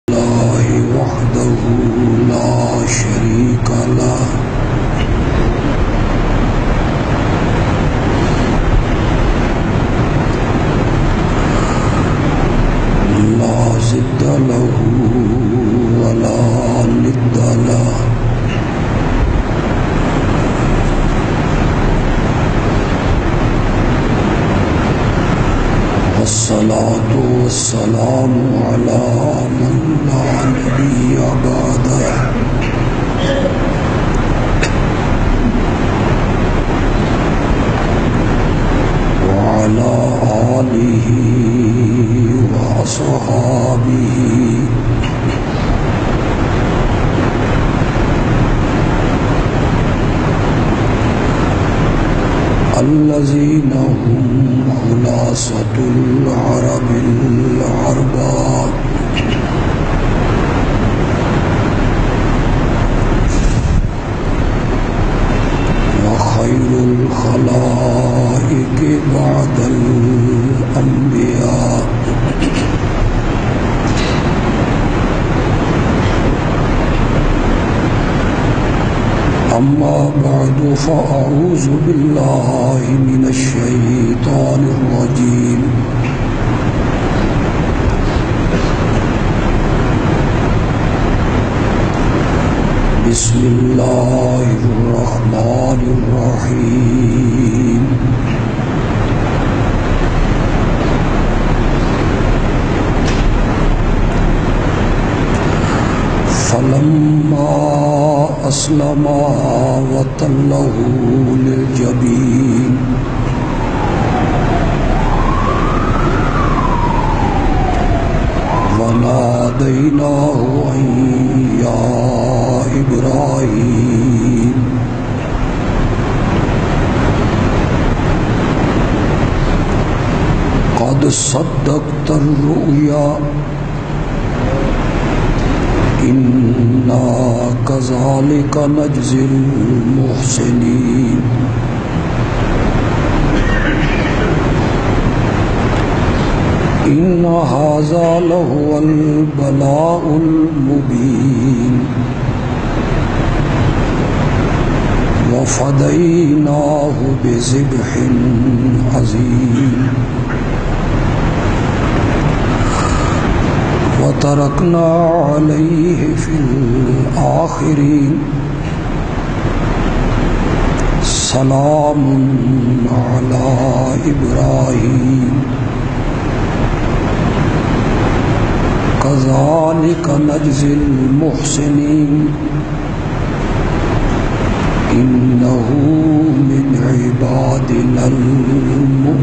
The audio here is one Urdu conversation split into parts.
الله وحده لا شريك له لا ضد له ولا ند له والصلاة والسلام على من لا نبي بعده وعلى آله وأصحابه الذين هم خلاصة العرب العرباء وخير الخلائق بعد الأنبياء أما بعد فأعوذ بالله من الشيطان الرجيم بسم الله الرحمن الرحيم فلما أسلما وتله للجبين وناديناه أن يا إبراهيم قد صدقت الرؤيا إنا كذلك نجزي المحسنين إن هذا لهو البلاء المبين وفديناه بذبح عظيم وتركنا عليه في الآخرين سلام على إبراهيم كذلك نجزي المحسنين إنه من عبادنا المؤمنين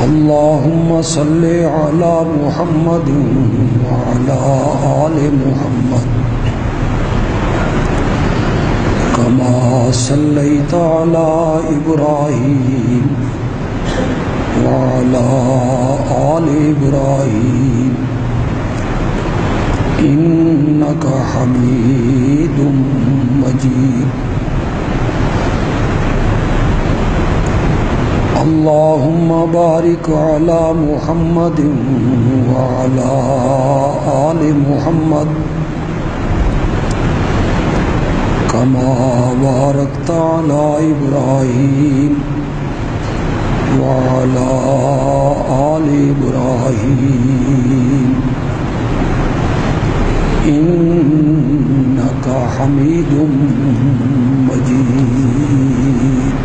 اللهم صل على محمد وعلى آل محمد كما صليت على إبراهيم وعلى آل إبراهيم إنك حميد مجيد اللهم بارك على محمد وعلى آل محمد كما باركت على إبراهيم وعلى آل إبراهيم إنك حميد مجيد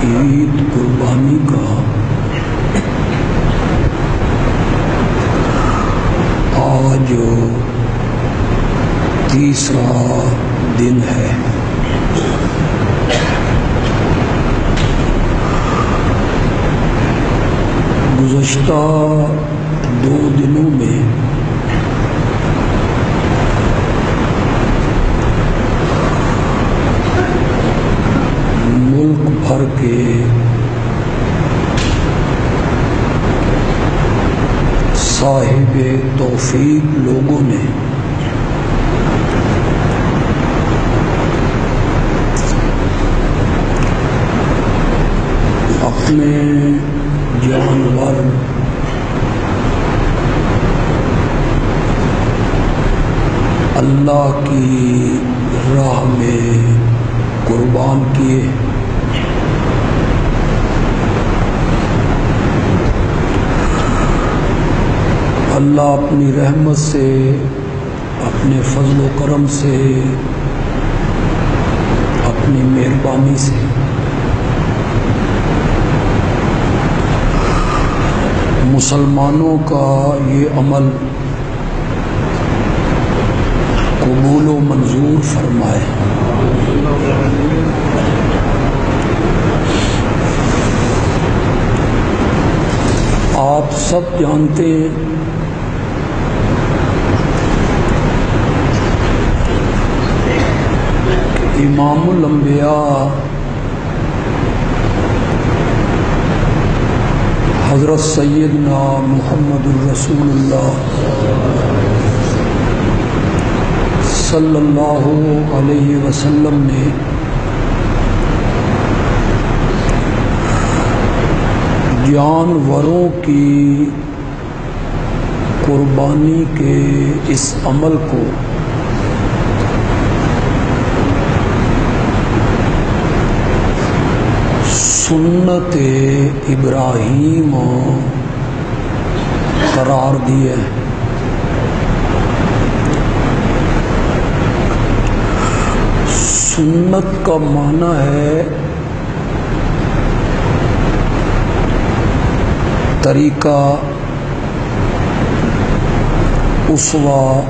عید قربانی کا آج تیسرا دن ہے۔ گزشتہ 2 دنوں میں ملک بھر کے صاحب توفیق توفیق لوگوں نے اپنے جانور اللہ کی راہ میں قربان کیے۔ اللہ اپنی رحمت سے، اپنے فضل و کرم سے، اپنی مہربانی سے مسلمانوں کا یہ عمل قبول و منظور فرمائے۔ آپ سب جانتے ہیں کہ امام الانبیاء حضرت سیدنا محمد الرسول اللہ صلی اللہ علیہ وسلم نے جانوروں کی قربانی کے اس عمل کو سنت ابراہیم قرار دیا ہے۔ سنت کا معنی ہے طریقہ، اسوہ،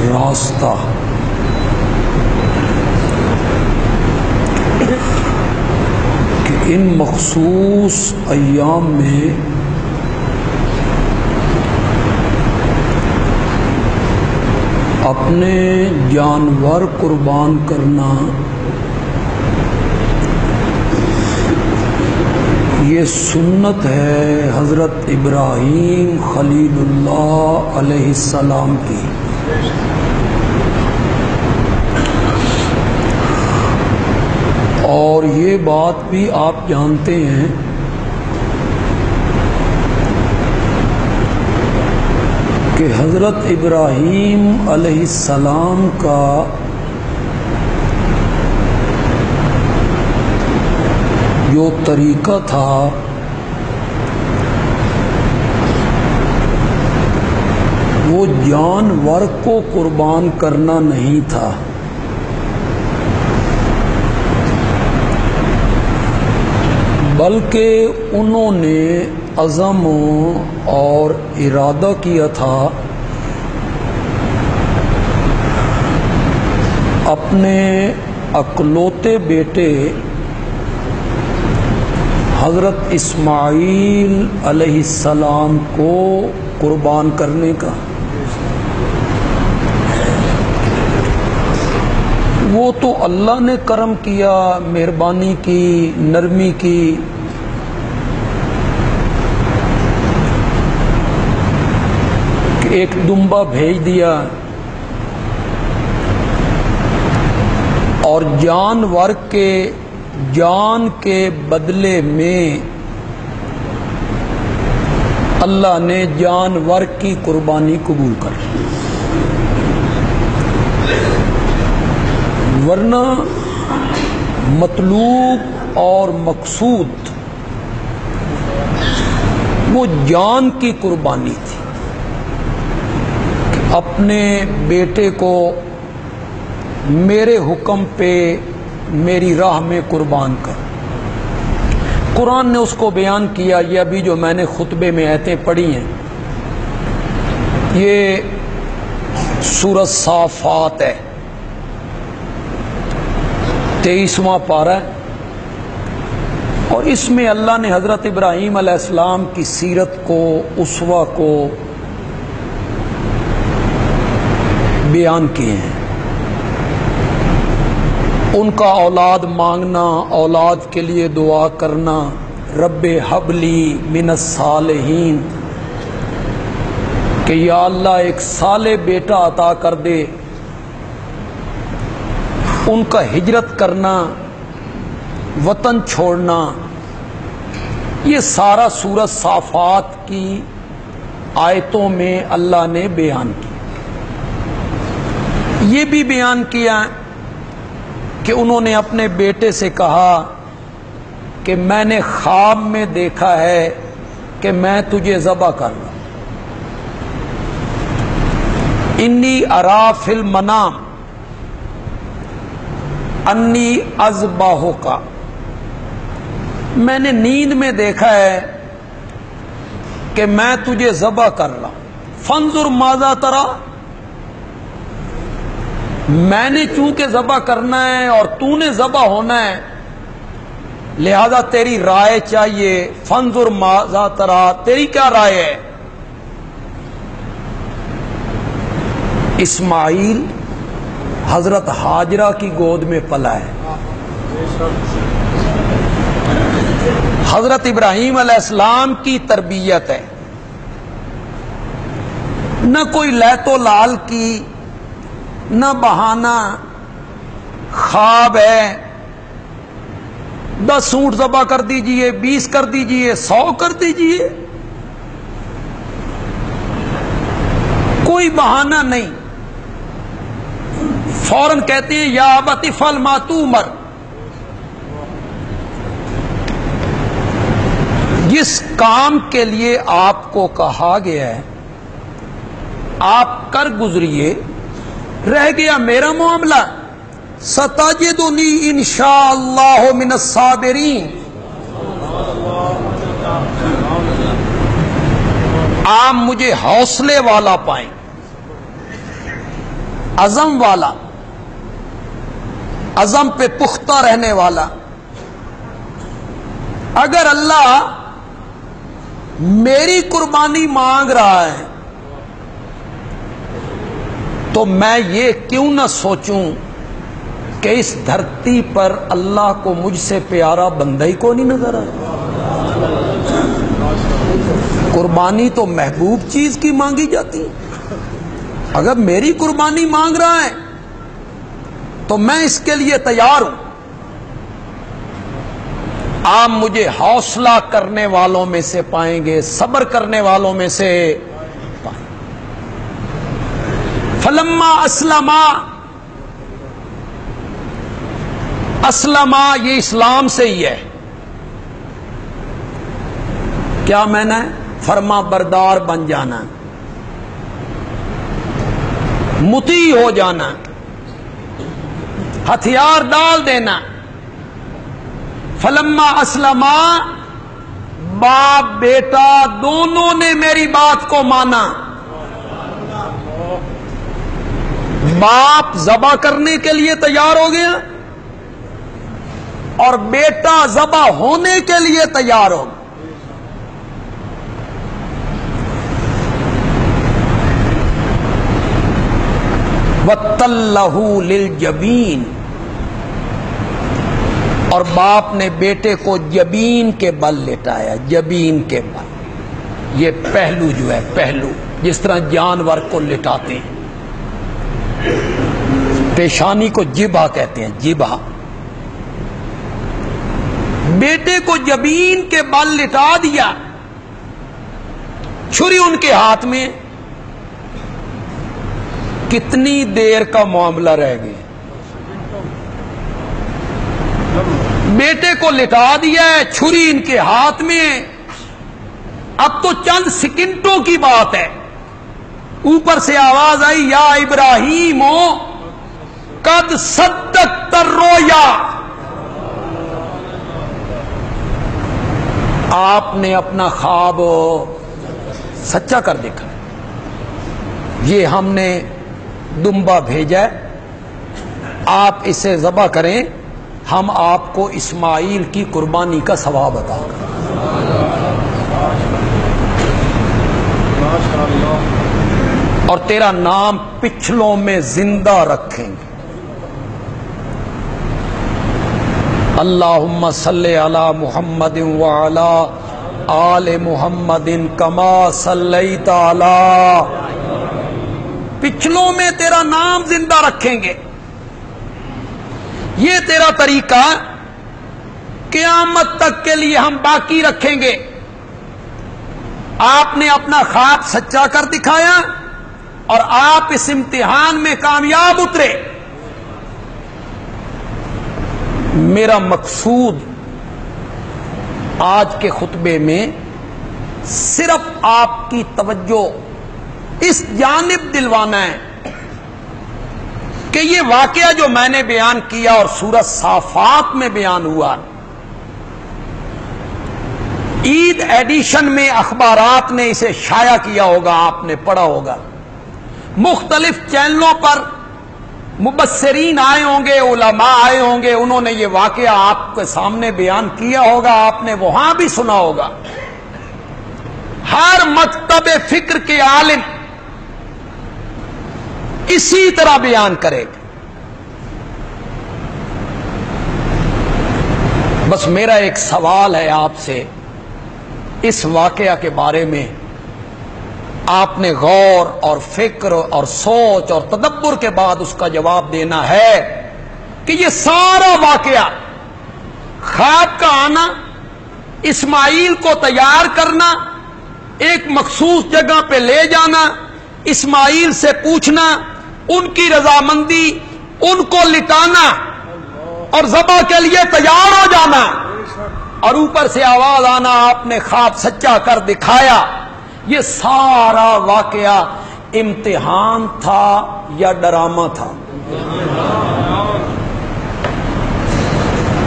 راستہ۔ کہ ان مخصوص ایام میں اپنے جانور قربان کرنا یہ سنت ہے حضرت ابراہیم خلیل اللہ علیہ السلام کی۔ اور یہ بات بھی آپ جانتے ہیں کہ حضرت ابراہیم علیہ السلام کا جو طریقہ تھا وہ جانور کو قربان کرنا نہیں تھا، بلکہ انہوں نے عزم اور ارادہ کیا تھا اپنے اکلوتے بیٹے حضرت اسماعیل علیہ السلام کو قربان کرنے کا۔ وہ تو اللہ نے کرم کیا، مہربانی کی، نرمی کی، کہ ایک دمبا بھیج دیا اور جانور کے جان کے بدلے میں اللہ نے جانور کی قربانی قبول کر لی۔ ورنہ مطلوب اور مقصود وہ جان کی قربانی تھی کہ اپنے بیٹے کو میرے حکم پہ میری راہ میں قربان کر۔ قرآن نے اس کو بیان کیا، یہ ابھی جو میں نے خطبے میں آیتیں پڑھی ہیں یہ سورۃ صافات ہے، 23واں پارہ ہے، اور اس میں اللہ نے حضرت ابراہیم علیہ السلام کی سیرت کو، اسوہ کو بیان کیے ہیں۔ ان کا اولاد مانگنا، اولاد کے لیے دعا کرنا، رب حب لی من الصالحین، کہ یا اللہ ایک صالح بیٹا عطا کر دے، ان کا ہجرت کرنا، وطن چھوڑنا، یہ سارا سورۃ صافات کی آیتوں میں اللہ نے بیان کیا۔ یہ بھی بیان کیا کہ انہوں نے اپنے بیٹے سے کہا کہ میں نے خواب میں دیکھا ہے کہ میں تجھے ذبح کر رہا ہوں، انی ارا فی المنام انی اذبحک، میں نے نیند میں دیکھا ہے کہ میں تجھے ذبح کر رہا ہوں، فانظر ماذا ترى، میں نے چونکہ ذبح کرنا ہے اور تو نے ذبح ہونا ہے، لہذا تیری رائے چاہیے، فانظر ماذا ترى، تیری کیا رائے ہے؟ اسماعیل حضرت ہاجرہ کی گود میں پلا ہے، حضرت ابراہیم علیہ السلام کی تربیت ہے، نہ کوئی لیت و لال کی، نہ بہانہ، خواب ہے 10 اونٹ ذبح کر دیجئے، 20 کر دیجئے، 100 کر دیجئے، کوئی بہانہ نہیں، فوراً کہتے ہیں یا ابت افعل ما تؤمر، جس کام کے لیے آپ کو کہا گیا ہے آپ کر گزریے، رہ گیا میرا معاملہ، ستجدنی انشاءاللہ من الصابرین، آپ مجھے حوصلے والا پائیں، عزم والا، عزم پہ پختہ رہنے والا۔ اگر اللہ میری قربانی مانگ رہا ہے تو میں یہ کیوں نہ سوچوں کہ اس دھرتی پر اللہ کو مجھ سے پیارا بندہ ہی کو نہیں نظر آیا؟ قربانی تو محبوب چیز کی مانگی جاتی ہے، اگر میری قربانی مانگ رہا ہے تو میں اس کے لیے تیار ہوں۔ آپ مجھے حوصلہ کرنے والوں میں سے پائیں گے، صبر کرنے والوں میں سے پائیں گے۔ فلما اسلما، اسلما یہ اسلام سے ہی ہے، کیا میں نے فرما بردار بن جانا، مطیع ہو جانا، ہتھیار ڈال دینا۔ فلما اسلما، باپ بیٹا دونوں نے میری بات کو مانا، باپ ذبح کرنے کے لیے تیار ہو گیا اور بیٹا ذبح ہونے کے لیے تیار ہو گیا۔ وَتَلَّهُ لِلْجَبِينِ، اور باپ نے بیٹے کو جبین کے بل لٹایا، جبین کے بل، یہ پہلو جو ہے، پہلو جس طرح جانور کو لٹاتے ہیں، پیشانی کو جبہ کہتے ہیں، جبہ، بیٹے کو جبین کے بل لٹا دیا، چھری ان کے ہاتھ میں۔ کتنی دیر کا معاملہ رہ گیا، بیٹے کو لٹا دیا ہے، چھری ان کے ہاتھ میں، اب تو چند سیکنڈوں کی بات ہے، اوپر سے آواز آئی یا ابراہیم قد صدقت الرؤیا، آپ نے اپنا خواب سچا کر دیکھا، یہ ہم نے دمبا بھیجا ہے، آپ اسے ذبح کریں، ہم آپ کو اسماعیل کی قربانی کا ثواب عطا کریں۔ اور تیرا نام پچھلوں میں زندہ رکھیں گے۔ اللہم صلی علی محمد وعلی آل محمد کما صلیت علی، پچھلوں میں تیرا نام زندہ رکھیں گے. یہ تیرا طریقہ قیامت تک کے لیے ہم باقی رکھیں گے. آپ نے اپنا خواب سچا کر دکھایا اور آپ اس امتحان میں کامیاب اترے. میرا مقصود آج کے خطبے میں صرف آپ کی توجہ اس جانب دلوانا ہے کہ یہ واقعہ جو میں نے بیان کیا اور سورۃ صافات میں بیان ہوا، عید ایڈیشن میں اخبارات نے اسے شائع کیا ہوگا، آپ نے پڑھا ہوگا، مختلف چینلوں پر مبصرین آئے ہوں گے، علماء آئے ہوں گے، انہوں نے یہ واقعہ آپ کے سامنے بیان کیا ہوگا، آپ نے وہاں بھی سنا ہوگا. ہر مکتب فکر کے عالم اسی طرح بیان کرے گا. بس میرا ایک سوال ہے آپ سے، اس واقعہ کے بارے میں آپ نے غور اور فکر اور سوچ اور تدبر کے بعد اس کا جواب دینا ہے کہ یہ سارا واقعہ، خواب کا آنا، اسماعیل کو تیار کرنا، ایک مخصوص جگہ پہ لے جانا، اسماعیل سے پوچھنا، ان کی رضامندی، ان کو لٹانا اور ذبح کے لیے تیار ہو جانا، اور اوپر سے آواز آنا آپ نے خواب سچا کر دکھایا، یہ سارا واقعہ امتحان تھا یا ڈرامہ تھا؟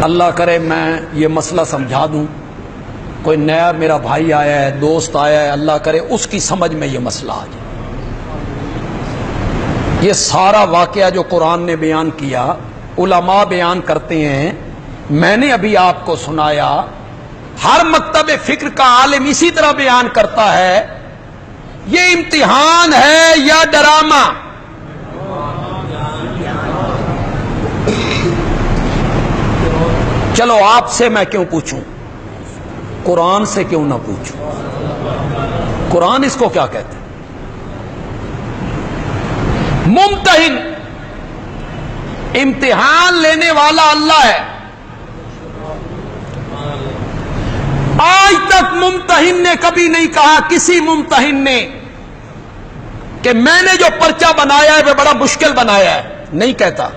اللہ کرے میں یہ مسئلہ سمجھا دوں. کوئی نیا میرا بھائی آیا ہے، دوست آیا ہے، اللہ کرے اس کی سمجھ میں یہ مسئلہ آ جائے. یہ سارا واقعہ جو قرآن نے بیان کیا، علماء بیان کرتے ہیں، میں نے ابھی آپ کو سنایا، ہر مکتب فکر کا عالم اسی طرح بیان کرتا ہے. یہ امتحان ہے یا ڈرامہ؟ چلو آپ سے میں کیوں پوچھوں، قرآن سے کیوں نہ پوچھوں؟ قرآن اس کو کیا کہتے ہیں؟ ممتحن، امتحان لینے والا اللہ ہے. آج تک ممتحن نے کبھی نہیں کہا، کسی ممتحن نے، کہ میں نے جو پرچہ بنایا ہے وہ بڑا مشکل بنایا ہے، نہیں کہتا.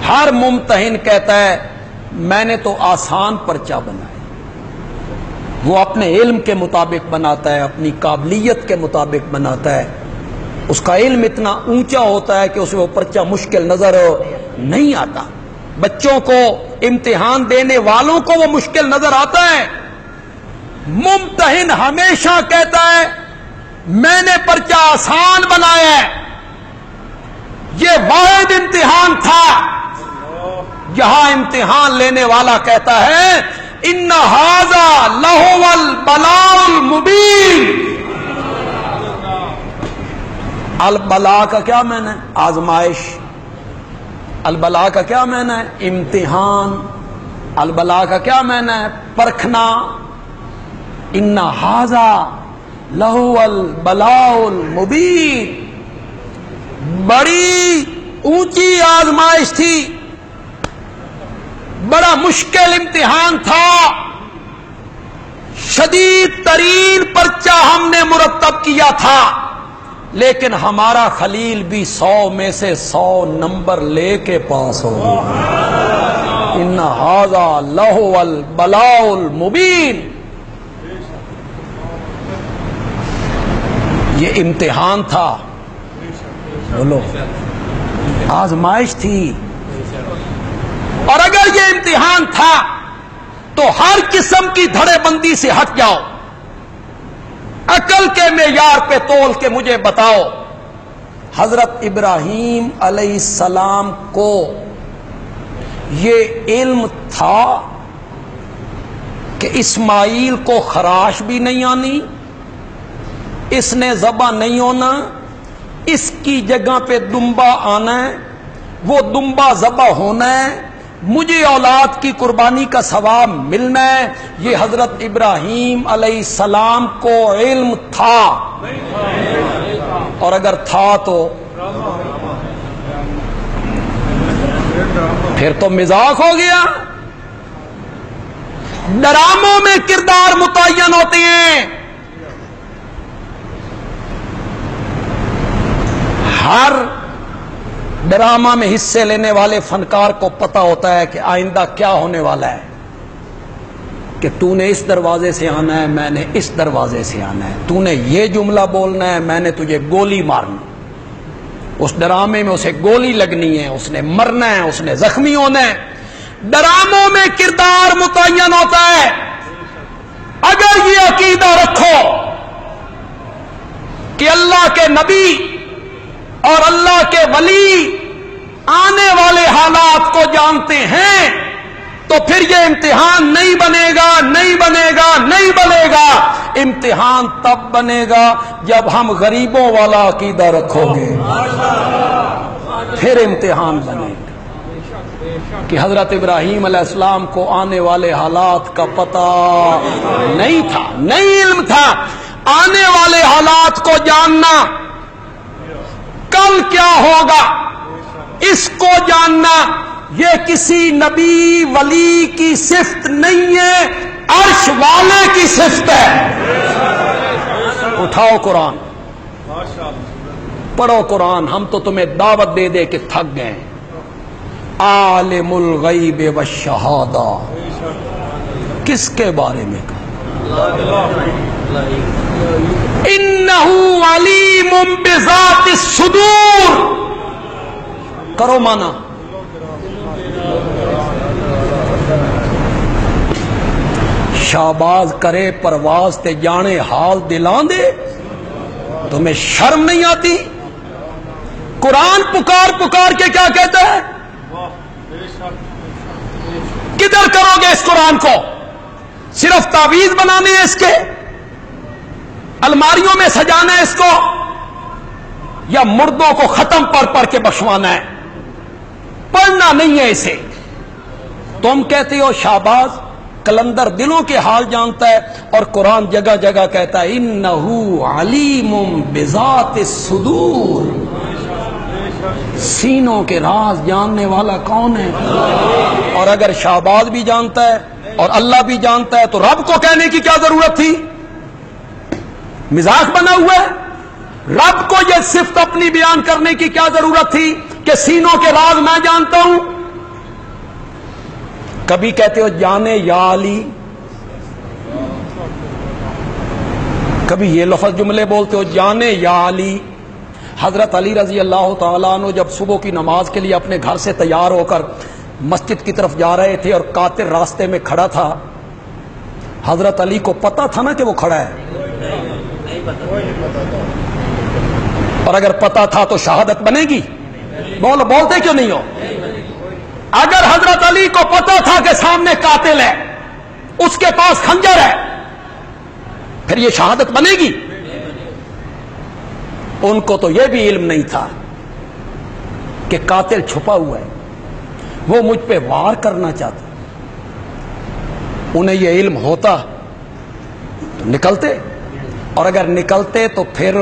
ہر ممتحن کہتا ہے میں نے تو آسان پرچہ بنایا. وہ اپنے علم کے مطابق بناتا ہے، اپنی قابلیت کے مطابق بناتا ہے. اس کا علم اتنا اونچا ہوتا ہے کہ اسے وہ پرچہ مشکل نظر نہیں آتا. بچوں کو، امتحان دینے والوں کو وہ مشکل نظر آتا ہے. ممتحن ہمیشہ کہتا ہے میں نے پرچہ آسان بنایا ہے. یہ واحد امتحان تھا جہاں امتحان لینے والا کہتا ہے ان ھذا لہو البلاء المبین. البلا کا کیا معنی ہے؟ آزمائش. البلا کا کیا معنی ہے؟ امتحان. البلا کا کیا معنی ہے؟ پرکھنا. ان ھذا لہو البلاء المبین. بڑی اونچی آزمائش تھی، بڑا مشکل امتحان تھا، شدید ترین پرچہ ہم نے مرتب کیا تھا، لیکن ہمارا خلیل بھی 100 میں سے 100 نمبر لے کے پاس ہو گیا. ان ھذا لہو البلاء المبین. یہ امتحان تھا، بولو، آزمائش تھی. اور اگر یہ امتحان تھا تو ہر قسم کی دھڑے بندی سے ہٹ جاؤ، عقل کے معیار پہ تول کے مجھے بتاؤ. حضرت ابراہیم علیہ السلام کو یہ علم تھا کہ اسماعیل کو خراش بھی نہیں آنی، اس نے ذبح نہیں ہونا، اس کی جگہ پہ دمبا آنا ہے، وہ دمبا ذبح ہونا ہے، مجھے اولاد کی قربانی کا ثواب ملنا ہے، یہ حضرت ابراہیم علیہ السلام کو علم تھا، اور اگر تھا تو پھر تو مذاق ہو گیا۔ ڈراموں میں کردار متعین ہوتے ہیں، ہر ڈرامہ میں حصے لینے والے فنکار کو پتا ہوتا ہے کہ آئندہ کیا ہونے والا ہے، کہ تو نے اس دروازے سے آنا ہے، میں نے اس دروازے سے آنا ہے، تو نے یہ جملہ بولنا ہے، میں نے تجھے گولی مارنی۔ اس ڈرامے میں اسے گولی لگنی ہے، اس نے مرنا ہے، اس نے زخمی ہونا ہے۔ ڈراموں میں کردار متعین ہوتا ہے۔ اگر یہ عقیدہ رکھو کہ اللہ کے نبی اور اللہ کے ولی آنے والے حالات کو جانتے ہیں، تو پھر یہ امتحان نہیں بنے گا، نہیں بنے گا، نہیں بنے گا۔ امتحان تب بنے گا جب ہم غریبوں والا عقیدہ رکھو گے، پھر امتحان بنے گا۔ کہ حضرت ابراہیم علیہ السلام کو آنے والے حالات کا پتہ نہیں تھا، نہیں علم تھا۔ آنے والے حالات کو جاننا، کل کیا ہوگا اس کو جاننا، یہ کسی نبی ولی کی صفت نہیں ہے، عرش والے کی صفت ہے۔ اٹھاؤ قرآن، پڑھو قرآن، ہم تو تمہیں دعوت دے دے کے تھک گئے۔ عالم الغیب والشہادہ، کس کے بارے میں کہا؟ انہ علیم بذات الصدور، کرو مانا۔ شاباز کرے پرواز تے جانے حال دلان دے، تمہیں شرم نہیں آتی؟ قرآن پکار پکار کے کیا کہتا ہے؟ کدھر کرو گے اس قرآن کو؟ صرف تعویذ بنانے ہیں اس کے، الماریوں میں سجانا ہے اس کو، یا مردوں کو ختم پڑھ کے بخشوانا ہے؟ پڑھنا نہیں ہے اسے۔ تم کہتے ہو شاباز، کلندر دلوں کے حال جانتا ہے، اور قرآن جگہ جگہ کہتا ہے انہ علیم بذات الصدور، سینوں کے راز جاننے والا کون ہے؟ اور اگر شہباز بھی جانتا ہے اور اللہ بھی جانتا ہے تو رب کو کہنے کی کیا ضرورت تھی؟ مزاج بنا ہوا ہے۔ رب کو یہ صفت اپنی بیان کرنے کی کیا ضرورت تھی کہ سینوں کے راز میں جانتا ہوں؟ کبھی کہتے ہو جانے یا علی، کبھی یہ لفظ جملے بولتے ہو جانے یا علی۔ حضرت علی رضی اللہ تعالیٰ عنہ جب صبح کی نماز کے لیے اپنے گھر سے تیار ہو کر مسجد کی طرف جا رہے تھے اور قاتل راستے میں کھڑا تھا، حضرت علی کو پتا تھا نا کہ وہ کھڑا ہے؟ اور اگر پتا تھا تو شہادت بنے گی؟ بولتے کیوں نہیں ہو؟ اگر حضرت علی کو پتا تھا کہ سامنے قاتل ہے، اس کے پاس خنجر ہے، پھر یہ شہادت بنے گی؟ ان کو تو یہ بھی علم نہیں تھا کہ قاتل چھپا ہوا ہے، وہ مجھ پہ وار کرنا چاہتا۔ انہیں یہ علم ہوتا تو نکلتے، اور اگر نکلتے تو پھر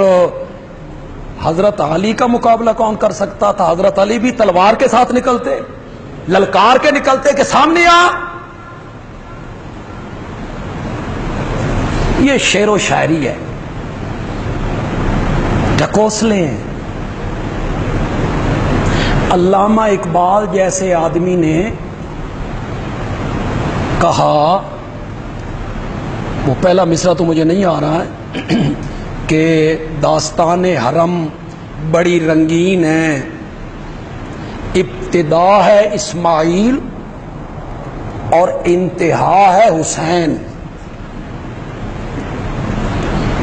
حضرت علی کا مقابلہ کون کر سکتا تھا؟ حضرت علی بھی تلوار کے ساتھ نکلتے، للکار کے نکلتے کہ سامنے آ۔ یہ شعر و شاعری ہے، ڈھکوسلے ہیں۔ علامہ اقبال جیسے آدمی نے کہا، وہ پہلا مصرع تو مجھے نہیں آ رہا ہے، کہ داستان حرم بڑی رنگین ہے، ابتدا ہے اسماعیل اور انتہا ہے حسین۔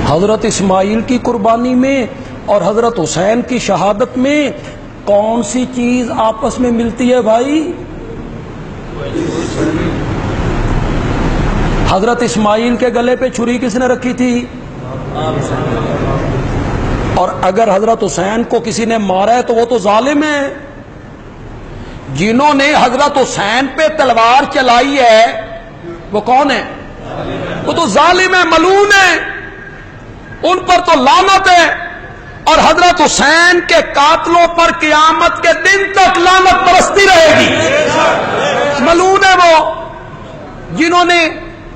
حضرت اسماعیل کی قربانی میں اور حضرت حسین کی شہادت میں کون سی چیز آپس میں ملتی ہے بھائی؟ حضرت اسماعیل کے گلے پہ چھری کس نے رکھی تھی؟ اور اگر حضرت حسین کو کسی نے مارا ہے تو وہ تو ظالم ہے۔ جنہوں نے حضرت حسین پہ تلوار چلائی ہے وہ کون ہے؟ وہ تو ظالم ہے، ملعون ہے، ان پر تو لعنت ہے، اور حضرت حسین کے قاتلوں پر قیامت کے دن تک لعنت برستی رہے گی۔ ملعون ہے وہ جنہوں نے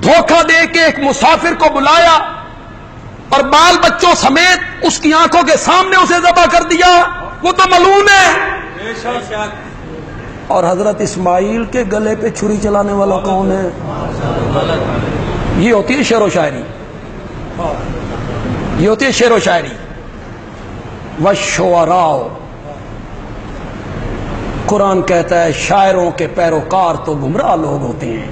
دھوکہ دے کے ایک مسافر کو بلایا اور بال بچوں سمیت اس کی آنکھوں کے سامنے اسے ذبح کر دیا، وہ تو ملعون ہے۔ اور حضرت اسماعیل کے گلے پہ چھری چلانے والا کون ہے؟ یہ ہوتی ہے شعر و شاعری، یہ ہوتی ہے شعر و شاعری۔ والشعراء، قرآن کہتا ہے شاعروں کے پیروکار تو گمراہ لوگ ہوتے ہیں۔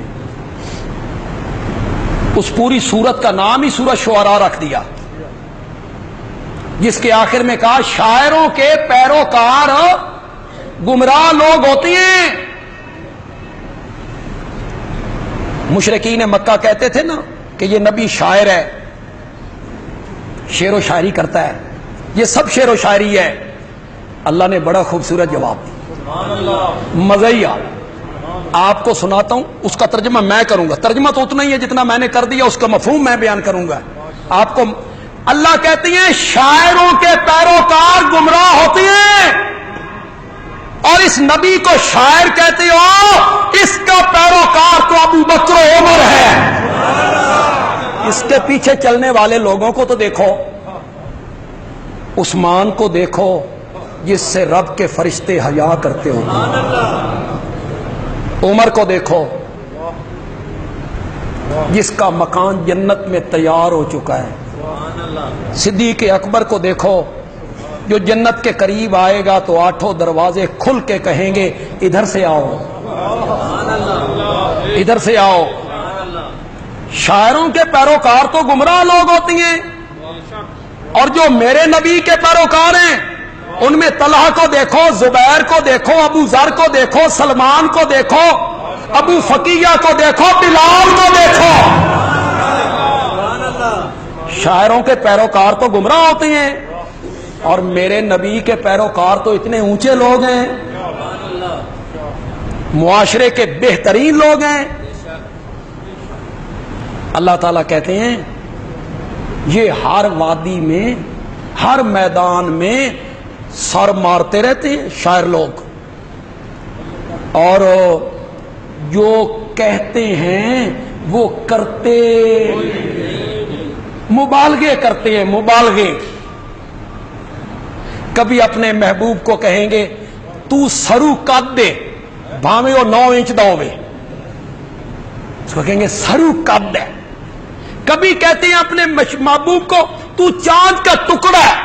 اس پوری سورت کا نام ہی سورۃ شعراء رکھ دیا، جس کے آخر میں کہا شاعروں کے پیروکار گمراہ لوگ ہوتے ہیں۔ مشرکین مکہ کہتے تھے نا کہ یہ نبی شاعر ہے، شعر و شاعری کرتا ہے، یہ سب شعر و شاعری ہے۔ اللہ نے بڑا خوبصورت جواب دیا، مزہ ہی آ آپ کو سناتا ہوں، اس کا ترجمہ میں کروں گا، ترجمہ تو اتنا ہی ہے جتنا میں نے کر دیا، اس کا مفہوم میں بیان کروں گا آپ کو۔ اللہ کہتے ہیں شاعروں کے پیروکار گمراہ ہوتے ہیں، اور اس نبی کو شاعر کہتے ہو، اس کا پیروکار تو ابو بکر و عمر ہے۔ اس کے پیچھے چلنے والے لوگوں کو تو دیکھو، عثمان کو دیکھو جس سے رب کے فرشتے حیا کرتے ہو، عمر کو دیکھو جس کا مکان جنت میں تیار ہو چکا ہے، صدیق اکبر کو دیکھو جو جنت کے قریب آئے گا تو 8 دروازے کھل کے کہیں گے ادھر سے آؤ، ادھر سے آؤ۔ شاعروں کے پیروکار تو گمراہ لوگ ہوتی ہیں، اور جو میرے نبی کے پیروکار ہیں ان میں طلحہ کو دیکھو، زبیر کو دیکھو، ابو ذر کو دیکھو، سلمان کو دیکھو، ابو فقیہ کو دیکھو، بلال کو دیکھو۔ شاعروں کے پیروکار تو گمراہ ہوتے ہیں، اور میرے نبی کے پیروکار تو اتنے اونچے لوگ ہیں، معاشرے کے بہترین لوگ ہیں۔ اللہ تعالیٰ کہتے ہیں یہ ہر وادی میں، ہر میدان میں سر مارتے رہتے ہیں شاعر لوگ، اور جو کہتے ہیں وہ کرتے، مبالغے کرتے ہیں، مبالغے۔ کبھی اپنے محبوب کو کہیں گے تو سرو قد دے، بھاوے وہ 9 انچ دا ہوئے، اس کو کہیں گے سرو قد دے۔ کبھی کہتے ہیں اپنے محبوب کو تو چاند کا ٹکڑا ہے،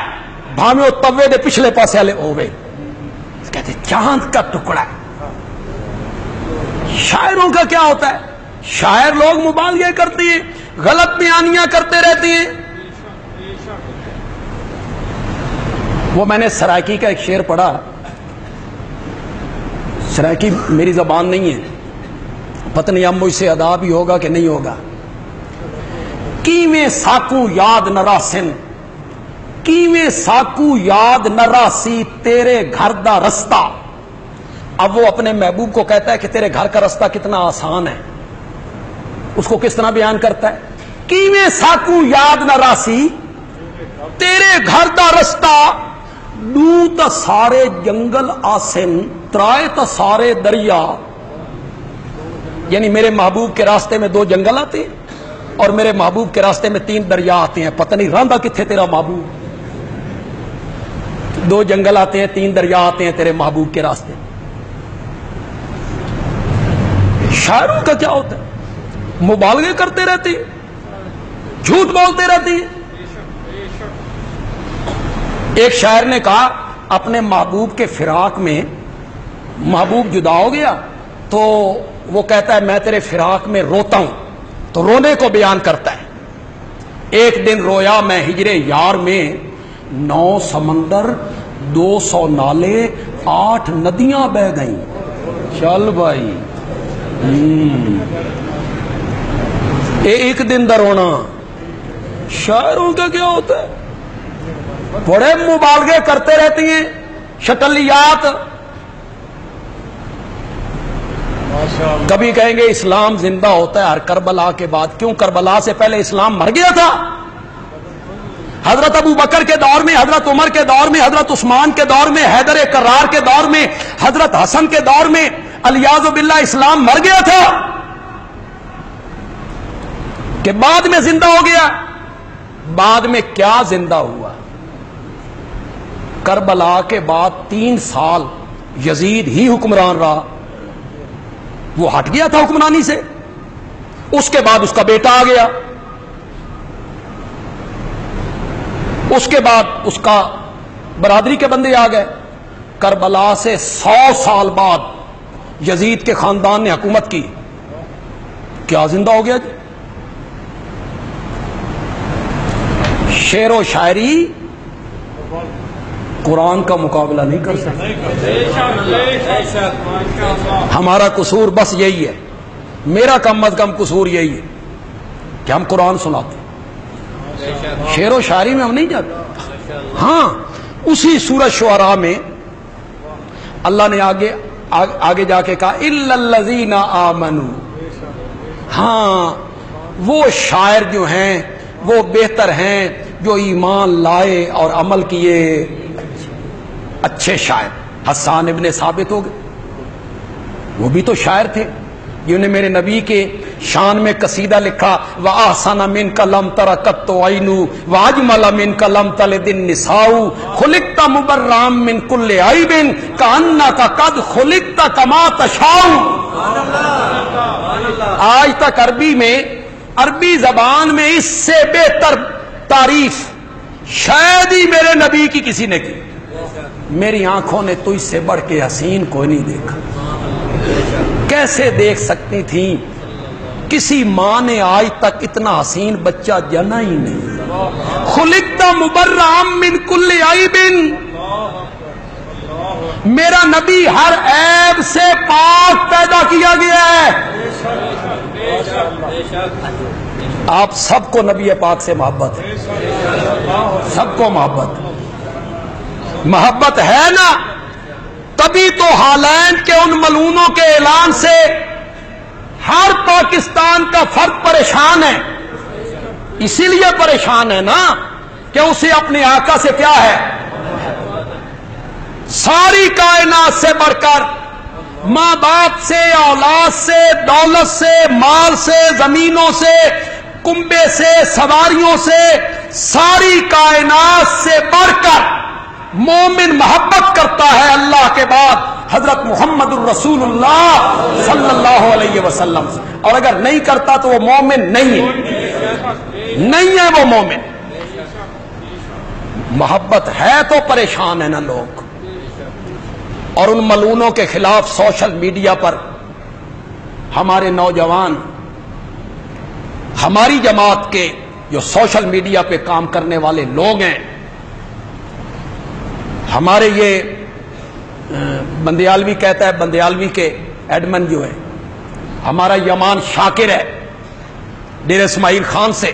بھاوے وہ توے دے پچھلے پاسے والے ہوئے، کہتے ہیں چاند کا ٹکڑا ہے۔ شاعروں کا کیا ہوتا ہے؟ شاعر لوگ مبالغے کرتے ہیں، غلط بیانیاں کرتے رہتے ہیں۔ وہ میں نے سرائکی کا ایک شعر پڑھا، سرائکی میری زبان نہیں ہے، پتہ نہیں اب مجھ سے ادا بھی ہوگا کہ نہیں ہوگا۔ کیویں ساکو یاد نہ راسن، کیویں ساکو یاد نہ راسی تیرے گھر دا رستہ۔ اب وہ اپنے محبوب کو کہتا ہے کہ تیرے گھر کا رستہ کتنا آسان ہے، اس کو کس طرح بیان کرتا ہے؟ کیویں ساکو یاد نہ راسی تیرے گھر دا رستہ، دو تا سارے جنگل آسن ترائے تا سارے دریا۔ یعنی میرے محبوب کے راستے میں 2 جنگل آتے ہیں، اور میرے محبوب کے راستے میں 3 دریا آتے ہیں، پتہ نہیں راندا کتنے تیرا محبوب۔ 2 جنگل آتے ہیں، 3 دریا آتے ہیں تیرے محبوب کے راستے۔ شاعروں کا کیا ہوتا ہے؟ مبالغے کرتے رہتے ہیں، جھوٹ بولتے رہتے ہیں۔ ایک شاعر نے کہا اپنے محبوب کے فراق میں، محبوب جدا ہو گیا تو وہ کہتا ہے میں تیرے فراق میں روتا ہوں، تو رونے کو بیان کرتا ہے۔ ایک دن رویا میں ہجرے یار میں، 9 سمندر 200 نالے 8 ندیاں بہ گئیں۔ چل بھائی، ایک دن دا رونا۔ شاعروں کا کیا ہوتا ہے؟ بڑے مبالغے کرتے رہتی ہیں، شٹلیات۔ کبھی کہیں گے اسلام زندہ ہوتا ہے ہر کربلا کے بعد. کیوں؟ کربلا سے پہلے اسلام مر گیا تھا. حضرت ابو بکر کے دور میں، حضرت عمر کے دور میں، حضرت عثمان کے دور میں، حیدر کرار کے دور میں، حضرت حسن کے دور میں الیاذ باللہ اسلام مر گیا تھا کہ بعد میں زندہ ہو گیا. بعد میں کیا زندہ ہوا؟ کربلا کے بعد 3 سال یزید ہی حکمران رہا. وہ ہٹ گیا تھا حکمرانی سے. اس کے بعد اس کا بیٹا آ گیا. اس کے بعد اس کا برادری کے بندے آ گئے. کربلا سے 100 سال بعد یزید کے خاندان نے حکومت کی. کیا زندہ ہو گیا جی؟ شعر و شاعری قرآن کا مقابلہ نہیں کر سکتے. ہمارا قصور بس یہی ہے، میرا کم از کم قصور یہی ہے کہ ہم قرآن سناتے، شعر و شاعری میں ہم نہیں جاتے. ہاں، اسی سورۃ شعراء میں اللہ نے آگے جا کے کہا الا الذین آمنوا. ہاں، وہ شاعر جو ہیں وہ بہتر ہیں جو ایمان لائے اور عمل کیے. اچھے شاعر حسان ابن ثابت ہو گئے، وہ بھی تو شاعر تھے جنہوں نے میرے نبی کے شان میں قصیدہ لکھا وَأَحْسَنَ مِنْكَ لَمْ تَرَ قَطُّ عَيْنٌ وَأَجْمَلَ مِنْكَ لَمْ تَلِدِ النِّسَاءُ خُلِقْتَ مُبَرًّا مِنْ كُلِّ عَيْبٍ كَأَنَّكَ قَدْ خُلِقْتَ كَمَا تَشَاءُ. آج تک عربی زبان میں اس سے بہتر تعریف شاید ہی میرے نبی کی کسی نے کی. میری آنکھوں نے تو اس سے بڑھ کے حسین کوئی نہیں دیکھا. کیسے دیکھ سکتی تھی؟ کسی ماں نے آج تک اتنا حسین بچہ جنا ہی نہیں. خلقت مبرأ من کل عیب، میرا نبی ہر عیب سے پاک پیدا کیا گیا ہے. آپ سب کو نبی پاک سے محبت ہے، سب کو محبت ہے نا. تبھی تو ہالینڈ کے ان ملعونوں کے اعلان سے ہر پاکستان کا فرد پریشان ہے. اسی لیے پریشان ہے نا کہ اسے اپنے آقا سے کیا ہے، ساری کائنات سے بڑھ کر، ماں باپ سے، اولاد سے، دولت سے، مال سے، زمینوں سے، کنبے سے، سواریوں سے، ساری کائنات سے بڑھ کر مومن محبت کرتا ہے اللہ کے بعد حضرت محمد الرسول اللہ صلی اللہ علیہ وسلم سے. اور اگر نہیں کرتا تو وہ مومن نہیں ہے وہ مومن. محبت ہے تو پریشان ہے نا لوگ. اور ان ملعونوں کے خلاف سوشل میڈیا پر ہمارے نوجوان، ہماری جماعت کے جو سوشل میڈیا پہ کام کرنے والے لوگ ہیں، ہمارے یہ بندیالوی کہتا ہے، بندیالوی کے ایڈمن جو ہے ہمارا یمان شاکر ہے ڈیرہ اسماعیل خان سے،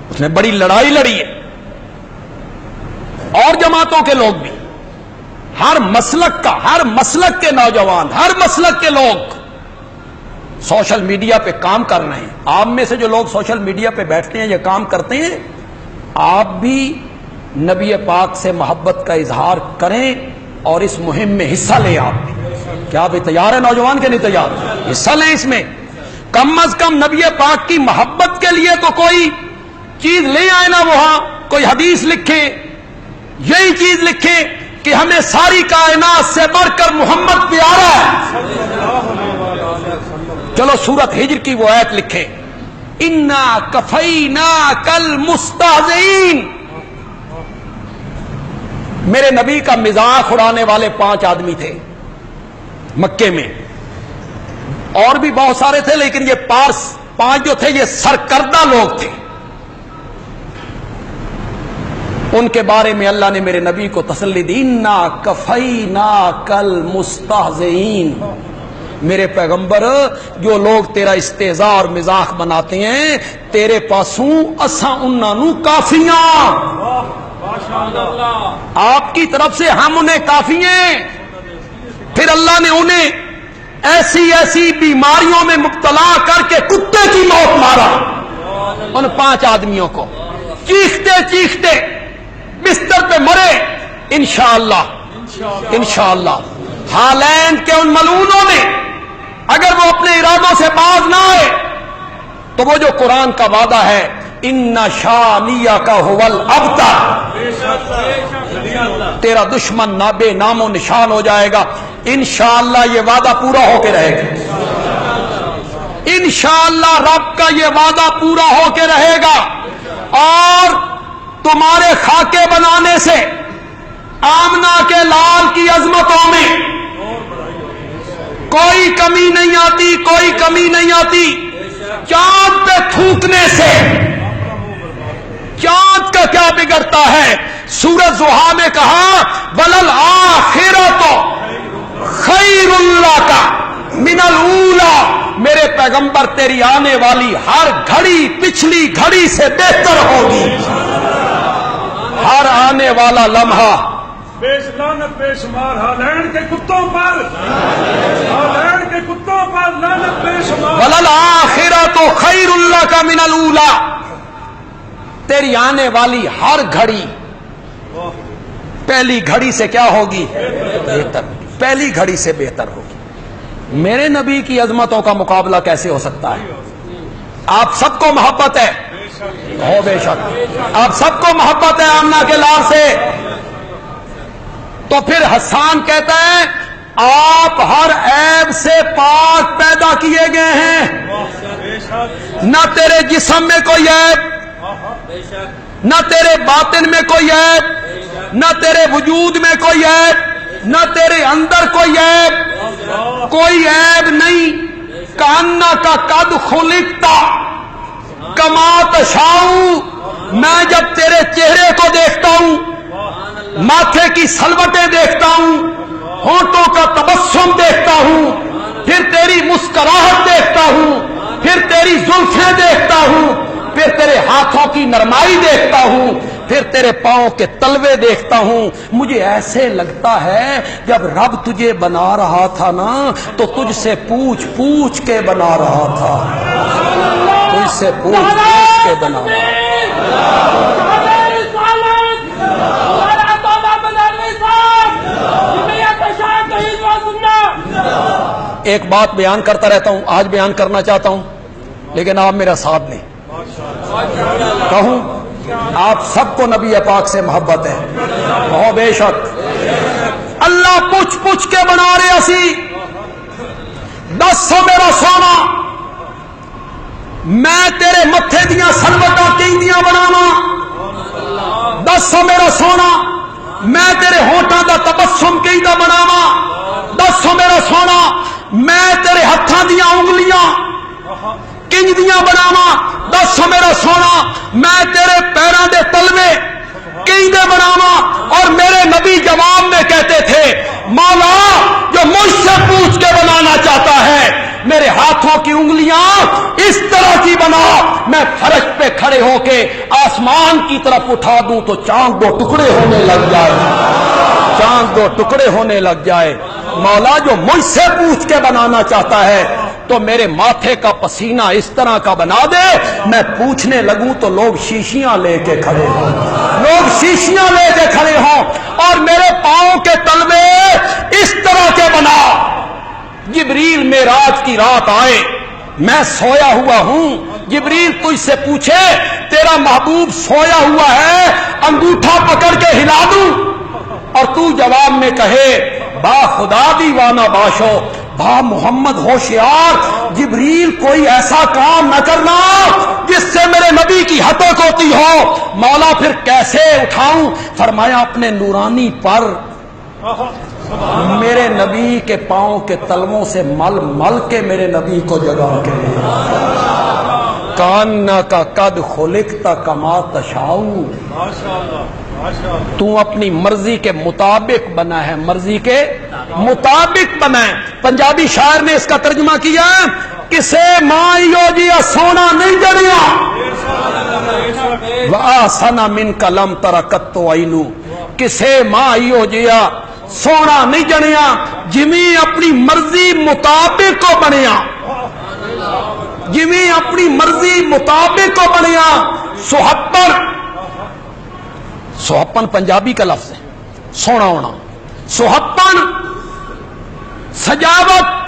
اس نے بڑی لڑائی لڑی ہے. اور جماعتوں کے لوگ بھی، ہر مسلک کے نوجوان، ہر مسلک کے لوگ سوشل میڈیا پہ کام کر رہے ہیں. آپ میں سے جو لوگ سوشل میڈیا پہ بیٹھتے ہیں یا کام کرتے ہیں، آپ بھی نبی پاک سے محبت کا اظہار کریں اور اس مہم میں حصہ لیں. آپ بھی کیا بھی تیار ہے نوجوان کے نہیں تیار؟ حصہ لیں اس میں. کم از کم نبی پاک کی محبت کے لیے تو کوئی چیز لے آئے نا. وہاں کوئی حدیث لکھے، یہی چیز لکھے کہ ہمیں ساری کائنات سے بڑھ کر محمد پیارا ہے. چلو سورت ہجر کی وہ آیت لکھے انا کفیناک المستہزئین. میرے نبی کا مذاق اڑانے والے 5 آدمی تھے مکے میں، اور بھی بہت سارے تھے، لیکن یہ 5 جو تھے یہ سرکردہ لوگ تھے. ان کے بارے میں اللہ نے میرے نبی کو تسلی دی انا کفیناک المستہزئین. میرے پیغمبر، جو لوگ تیرا استہزاء اور مذاق بناتے ہیں، تیرے پاسوں اساں انہاں نو کافیاں. آپ کی طرف سے ہم انہیں کافی ہیں. پھر اللہ نے انہیں ایسی ایسی بیماریوں میں مبتلا کر کے کتے کی موت مارا ان 5 آدمیوں کو، چیختے چیختے بستر پہ مرے۔ انشاءاللہ انشاءاللہ ہالینڈ کے ان ملعونوں نے اگر وہ اپنے ارادوں سے باز نہ آئے تو وہ جو قرآن کا وعدہ ہے ان شانیک ھو الابتر، تیرا دشمن بے نام و نشان ہو جائے گا۔ انشاءاللہ یہ وعدہ پورا ہو کے رہے گا، انشاءاللہ رب کا یہ وعدہ پورا ہو کے رہے گا، اور تمہارے خاکے بنانے سے آمنہ کے لال کی عظمتوں میں کوئی کمی نہیں آتی، کوئی کمی نہیں آتی۔ چاند پہ تھوکنے سے چاند کا کیا بگڑتا ہے؟ سورۃ ضحیٰ میں کہا وَلَلْآخِرَةُ خَيْرٌ لَكَ مِنَ الْأُولَىٰ، میرے پیغمبر تیری آنے والی ہر گھڑی پچھلی گھڑی سے بہتر ہوگی، ہر آنے والا لمحہ۔ بیش لعنت بے شمار ہالینڈ کے کتوں پر، ہالینڈ کے کتوں پر لعنت بے شمار۔ وَلَلْآخِرَةُ خَيْرٌ لَكَ مِنَ الْأُولَىٰ، تیری آنے والی ہر گھڑی پہلی گھڑی سے کیا ہوگی؟ بہتر، پہلی گھڑی سے بہتر ہوگی۔ میرے نبی کی عظمتوں کا مقابلہ کیسے ہو سکتا ہے؟ آپ سب کو محبت ہے، ہو بے شک آپ سب کو محبت ہے آمنہ کے لال سے، تو پھر حسان کہتا ہے آپ ہر عیب سے پاک پیدا کیے گئے ہیں، نہ تیرے جسم میں کوئی عیب، نہ تیرے باطن میں کوئی عیب، نہ تیرے وجود میں کوئی عیب، نہ تیرے اندر کوئی عیب، کوئی عیب نہیں۔ کأنک قد خلقت کما تشاء، میں جب تیرے چہرے کو دیکھتا ہوں، ماتھے کی سلوٹیں دیکھتا ہوں، ہونٹوں کا تبسم دیکھتا ہوں، پھر تیری مسکراہٹ دیکھتا ہوں، پھر تیری زلفیں دیکھتا ہوں، پھر تیرے ہاتھوں کی نرمائی دیکھتا ہوں، پھر تیرے پاؤں کے تلوے دیکھتا ہوں، مجھے ایسے لگتا ہے جب رب تجھے بنا رہا تھا نا تو تجھ سے پوچھ پوچھ کے بنا رہا تھا، تجھ سے پوچھ پوچھ کے بنا رہا تھا۔ ایک بات بیان کرتا رہتا ہوں، آج بیان کرنا چاہتا ہوں، لیکن آپ میرا ساتھ دیں۔ کہوں آپ سب کو نبی پاک سے محبت ہے، ہو بے شک اللہ پوچھ پوچھ کے بنا رہے اسی۔ 10 میرا سونا، میں تیرے متھے دیاں سلوٹاں کیندیاں بناواں، 10 میرا سونا، میں تیرے ہونٹاں دا تبسم کیندہ بناواں، 10 میرا سونا، میں تیرے ہتھاں دیاں انگلیاں کنج دیاں بناواں، 10 میرا سونا، میں تیرے پیراں دے تلوے کیندے بناواں۔ اور میرے نبی جواب میں کہتے تھے مولا جو مجھ سے پوچھ کے بنانا چاہتا ہے میرے ہاتھوں کی انگلیاں اس طرح کی بنا، میں فرش پہ کھڑے ہو کے آسمان کی طرف اٹھا دوں تو چاند 2 ٹکڑے ہونے لگ جائے، چاند 2 ٹکڑے ہونے لگ جائے۔ مولا جو مجھ سے پوچھ کے بنانا چاہتا ہے تو میرے ماتھے کا پسینہ اس طرح کا بنا دے، میں پوچھنے لگوں تو لوگ شیشیاں لے کے کھڑے ہوں، لوگ شیشیاں لے کے کھڑے ہوں، اور میرے پاؤں کے تلوے اس طرح کے بنا۔ جبریل معراج کی رات آئے، میں سویا ہوا ہوں، جبریل تجھ سے پوچھے تیرا محبوب سویا ہوا ہے، انگوٹھا پکڑ کے ہلا دوں، اور تو جواب میں کہے با خدا دیوانہ باشو، با محمد ہوشیار، جبریل کوئی ایسا کام نہ کرنا جس سے میرے نبی کی ہتک ہوتی ہو۔ مولا پھر کیسے اٹھاؤں؟ فرمایا اپنے نورانی پر میرے نبی کے پاؤں کے تلووں سے مل مل کے میرے نبی کو جگا کے کانک قد خلقت کما تشاء، تو اپنی مرضی کے مطابق بنا ہے، مرضی کے مطابق بنا ہے۔ پنجابی شاعر نے اس کا ترجمہ کیا، کسے مائیو جیا سونا نہیں جڑیا وآسنا من کلم ترکت عینو، کسے مائیو جیا سونا نہیں جنیا جویں اپنی مرضی مطابق کو بنیا جویں اپنی مرضی مطابق کو بنیا سوہپن پنجابی کا لفظ ہے سونا ہونا سوہپن سجاوت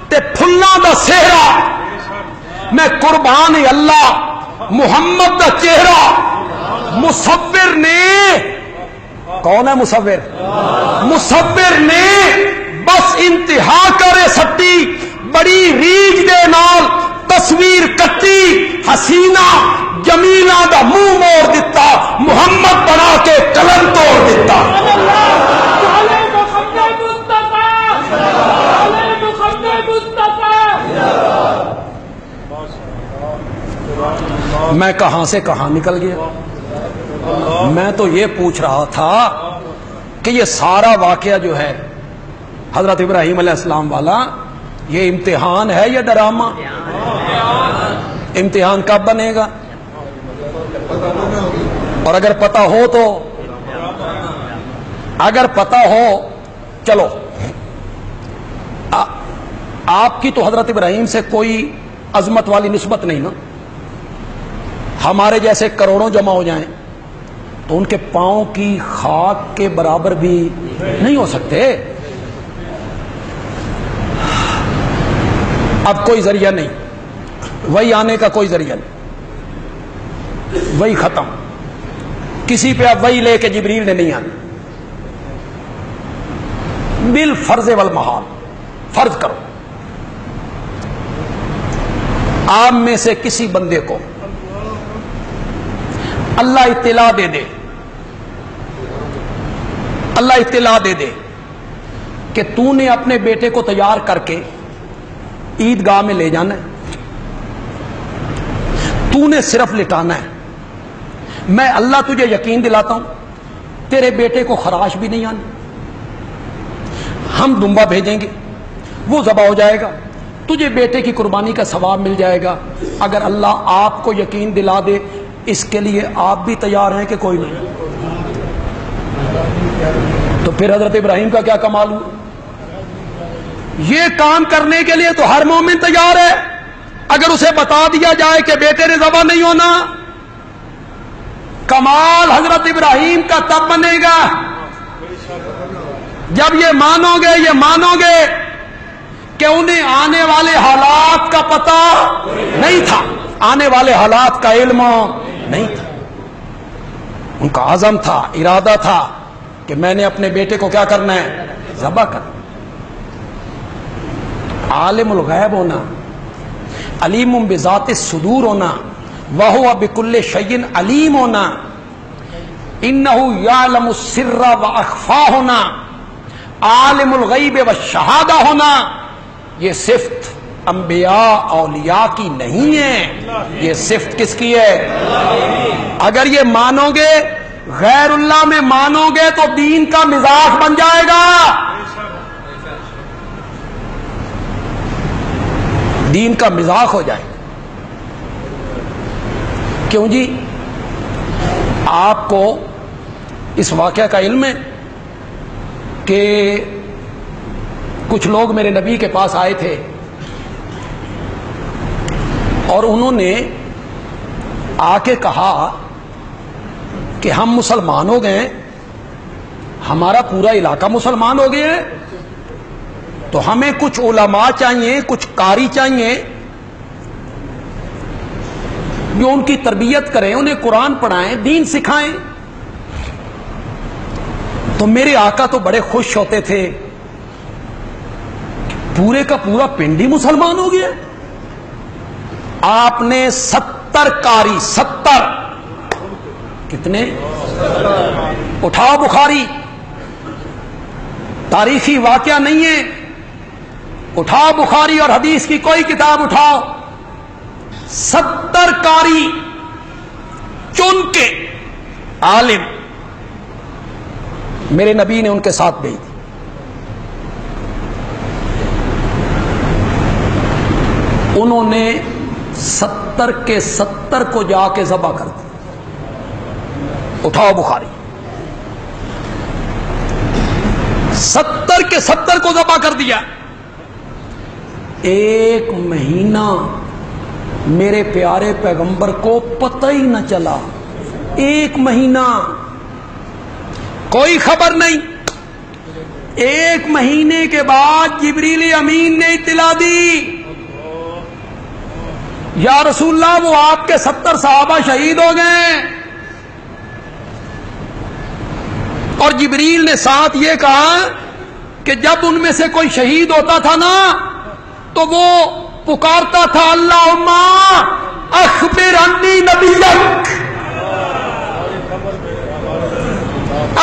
تے پھلاں دا سہرا میں قربان اللہ محمد دا چہرہ مصور نے کون ہے مصور نے بس انتہا کرے سٹی بڑی ریج دے نال تصویر کٹی حسینہ جمیلہ دا منہ موڑ دیتا محمد بنا کے قلم توڑ دیتا میں کہاں سے کہاں نکل گیا میں تو یہ پوچھ رہا تھا کہ یہ سارا واقعہ جو ہے حضرت ابراہیم علیہ السلام والا یہ امتحان ہے یا ڈرامہ امتحان کب بنے گا اور اگر پتہ ہو تو اگر پتہ ہو چلو آپ کی تو حضرت ابراہیم سے کوئی عظمت والی نسبت نہیں نا ہمارے جیسے کروڑوں جمع ہو جائیں تو ان کے پاؤں کی خاک کے برابر بھی نہیں ہو سکتے اب کوئی ذریعہ نہیں وہی آنے کا کوئی ذریعہ نہیں وہی ختم کسی پہ اب وہی لے کے جبریل نے نہیں آنا بالفرض والمحال فرض کرو آپ میں سے کسی بندے کو اللہ اطلاع دے دے کہ تو نے اپنے بیٹے کو تیار کر کے عیدگاہ میں لے جانا ہے تو نے صرف لٹانا ہے میں اللہ تجھے یقین دلاتا ہوں تیرے بیٹے کو خراش بھی نہیں آنا ہم دمبا بھیجیں گے وہ ذبح ہو جائے گا تجھے بیٹے کی قربانی کا ثواب مل جائے گا اگر اللہ آپ کو یقین دلا دے اس کے لیے آپ بھی تیار ہیں کہ کوئی نہیں تو پھر حضرت ابراہیم کا کیا کمال ہوا یہ کام کرنے کے لیے تو ہر مومن تیار ہے اگر اسے بتا دیا جائے کہ بیٹے نے ذبح نہیں ہونا کمال حضرت ابراہیم کا تب بنے گا جب یہ مانو گے کہ انہیں آنے والے حالات کا پتہ نہیں تھا آنے والے حالات کا علم نہیں تھا ان کا عزم تھا ارادہ تھا کہ میں نے اپنے بیٹے کو کیا کرنا ہے ذبح کرنا عالم الغیب ہونا علیم بذات الصدور ہونا وہو بکل شیء علیم ہونا انہ یعلم السر واخفا ہونا عالم الغیب والشہادہ ہونا یہ صفت انبیاء اولیاء کی نہیں ہے یہ صفت کس کی ہے اگر یہ مانو گے غیر اللہ میں مانو گے تو دین کا مزاج بن جائے گا دین کا مزاج ہو جائے گا کیوں جی آپ کو اس واقعہ کا علم ہے کہ کچھ لوگ میرے نبی کے پاس آئے تھے اور انہوں نے آ کے کہا کہ ہم مسلمان ہو گئے ہمارا پورا علاقہ مسلمان ہو گیا ہے تو ہمیں کچھ علماء چاہیے کچھ قاری چاہیے جو ان کی تربیت کریں انہیں قرآن پڑھائیں دین سکھائیں تو میرے آقا تو بڑے خوش ہوتے تھے پورے کا پورا پنڈ ہی مسلمان ہو گیا آپ نے 70 قاری 70 کتنے اٹھاؤ بخاری تاریخی واقعہ نہیں ہے اٹھاؤ بخاری اور حدیث کی کوئی کتاب اٹھاؤ 70 قاری چن کے عالم میرے نبی نے ان کے ساتھ بھیج دی انہوں نے 70 کے 70 کو جا کے ذبح کر دیا اٹھاؤ بخاری 70 کے 70 کو ذبح کر دیا. ایک مہینہ میرے پیارے پیغمبر کو پتہ ہی نہ چلا. ایک مہینہ کوئی خبر نہیں. ایک مہینے کے بعد جبریل امین نے اطلاع دی، یا رسول اللہ وہ آپ کے 70 صحابہ شہید ہو گئے. اور جبریل نے ساتھ یہ کہا کہ جب ان میں سے کوئی شہید ہوتا تھا نا تو وہ پکارتا تھا اللہم اخبر انی نبیک،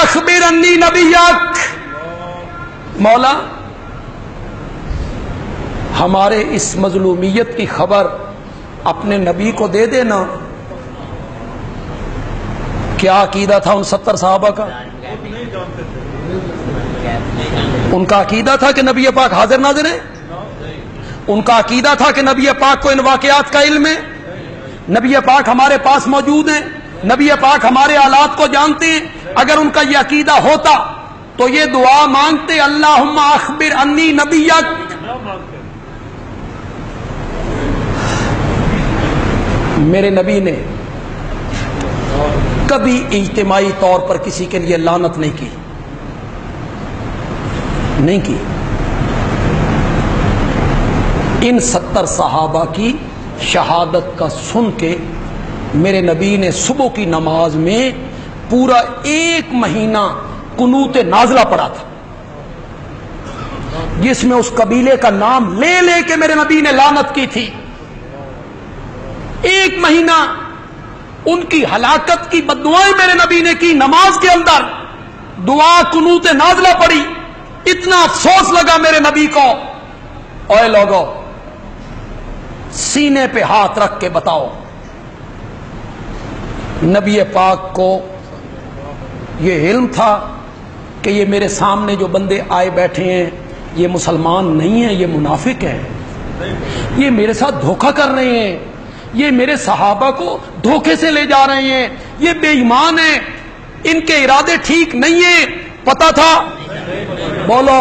اخبر انی نبیک. مولا ہمارے اس مظلومیت کی خبر اپنے نبی کو دے دینا. کیا عقیدہ تھا ان 70 صحابہ کا؟ ان کا عقیدہ تھا کہ نبی پاک حاضر ناظر ہے. ان کا عقیدہ تھا کہ نبی پاک کو ان واقعات کا علم ہے. نبی پاک ہمارے پاس موجود ہیں، نبی پاک ہمارے حالات کو جانتے ہیں. اگر ان کا یہ عقیدہ ہوتا تو یہ دعا مانگتے اللہم اخبر انی نبیک. میرے نبی نے کبھی اجتماعی طور پر کسی کے لیے لعنت نہیں کی. ان 70 صحابہ کی شہادت کا سن کے میرے نبی نے صبح کی نماز میں پورا ایک مہینہ قنوت نازلہ پڑھا تھا، جس میں اس قبیلے کا نام لے لے کے میرے نبی نے لعنت کی تھی. ایک مہینہ ان کی ہلاکت کی بددعائیں میرے نبی نے کی. نماز کے اندر دعا قنوت نازلہ پڑی. اتنا افسوس لگا میرے نبی کو. اوے لوگو سینے پہ ہاتھ رکھ کے بتاؤ، نبی پاک کو یہ علم تھا کہ یہ میرے سامنے جو بندے آئے بیٹھے ہیں یہ مسلمان نہیں ہیں، یہ منافق ہیں، یہ میرے ساتھ دھوکہ کر رہے ہیں، یہ میرے صحابہ کو دھوکے سے لے جا رہے ہیں، یہ بے ایمان ہیں، ان کے ارادے ٹھیک نہیں ہیں؟ پتا تھا؟ بولو.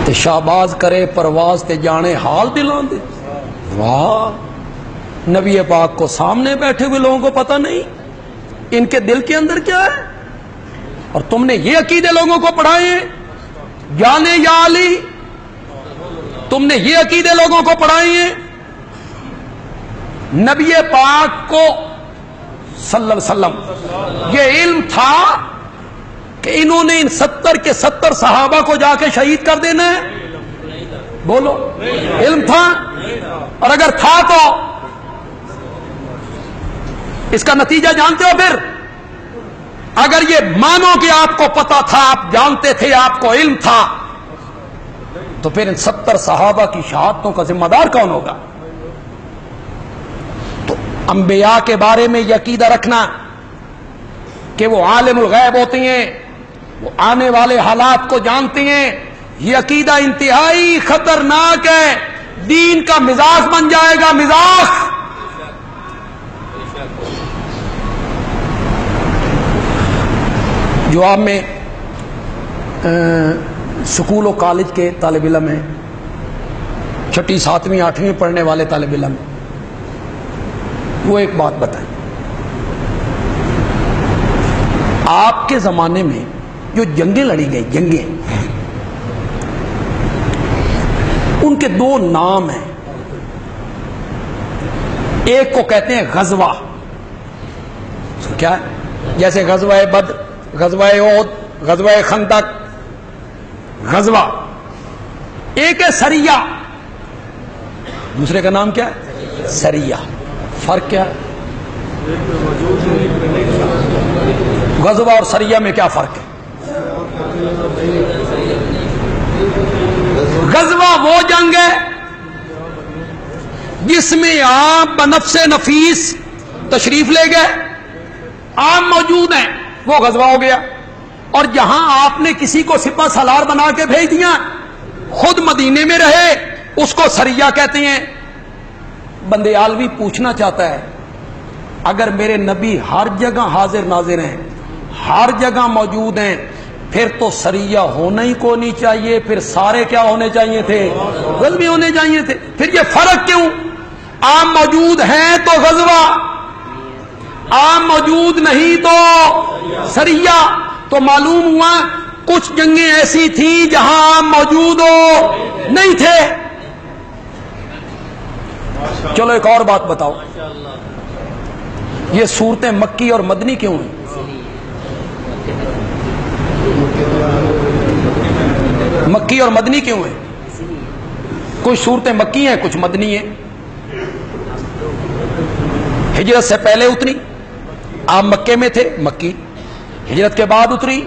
تے شہباز کرے پرواز تے جانے حال دلان دے. واہ، نبی پاک کو سامنے بیٹھے ہوئے لوگوں کو پتہ نہیں ان کے دل کے اندر کیا ہے. اور تم نے یہ عقیدے لوگوں کو پڑھائے ہیں، جانے یا علی، تم نے یہ عقیدے لوگوں کو پڑھائے ہیں. نبی پاک کو صلی اللہ علیہ وسلم یہ علم تھا کہ انہوں نے ان 70 کے 70 صحابہ کو جا کے شہید کر دینا ہے. بولو، علم تھا؟ اور اگر تھا تو اس کا نتیجہ جانتے ہو؟ پھر اگر یہ مانو کہ آپ کو پتا تھا، آپ جانتے تھے، آپ کو علم تھا، تو پھر ان 70 صحابہ کی شہادتوں کا ذمہ دار کون ہوگا؟ تو انبیاء کے بارے میں یہ عقیدہ رکھنا کہ وہ عالم الغیب ہوتے ہیں، وہ آنے والے حالات کو جانتے ہیں، یہ عقیدہ انتہائی خطرناک ہے. دین کا مزاج بن جائے گا، مزاج. جو آپ میں سکول و کالج کے طالب علم ہیں، 6ٹھی 7ویں 8ویں پڑھنے والے طالب علم، وہ ایک بات بتائیں. آپ کے زمانے میں جو جنگیں لڑی گئی، جنگیں، ان کے 2 نام ہیں. ایک کو کہتے ہیں غزوہ. کیا ہے؟ جیسے غزوہ بدر، غزوہ احد، غزوہ خندق، غزوہ. ایک ہے سریہ، دوسرے کا نام کیا ہے؟ سریہ. فرق کیا ہے؟ غزوہ اور سریہ میں کیا فرق ہے؟ غزوہ وہ جنگ ہے جس میں آپ بنفس نفیس تشریف لے گئے، آپ موجود ہیں، وہ غزوہ ہو گیا. اور جہاں آپ نے کسی کو سپہ سالار بنا کے بھیج دیا، خود مدینے میں رہے، اس کو سریہ کہتے ہیں. بندے عالوی پوچھنا چاہتا ہے اگر میرے نبی ہر جگہ حاضر ناظر ہیں، ہر جگہ موجود ہیں، پھر تو سریہ ہونا ہی کو نہیں چاہیے، پھر سارے کیا ہونے چاہیے تھے؟ غزوے ہونے چاہیے تھے۔ پھر یہ فرق کیوں؟ عام موجود ہیں تو غزوہ، عام موجود نہیں تو سریہ۔ تو معلوم ہوا کچھ جنگیں ایسی تھیں جہاں عام موجود ہو نہیں تھے۔ چلو ایک اور بات بتاؤ، یہ صورتیں مکی اور مدنی کیوں ہیں؟ مکی اور مدنی کیوں ہیں؟ کچھ صورتیں مکی ہیں، کچھ مدنی ہیں۔ ہجرت سے پہلے اتری، آپ مکے میں تھے، مکی۔ ہجرت کے بعد اتری،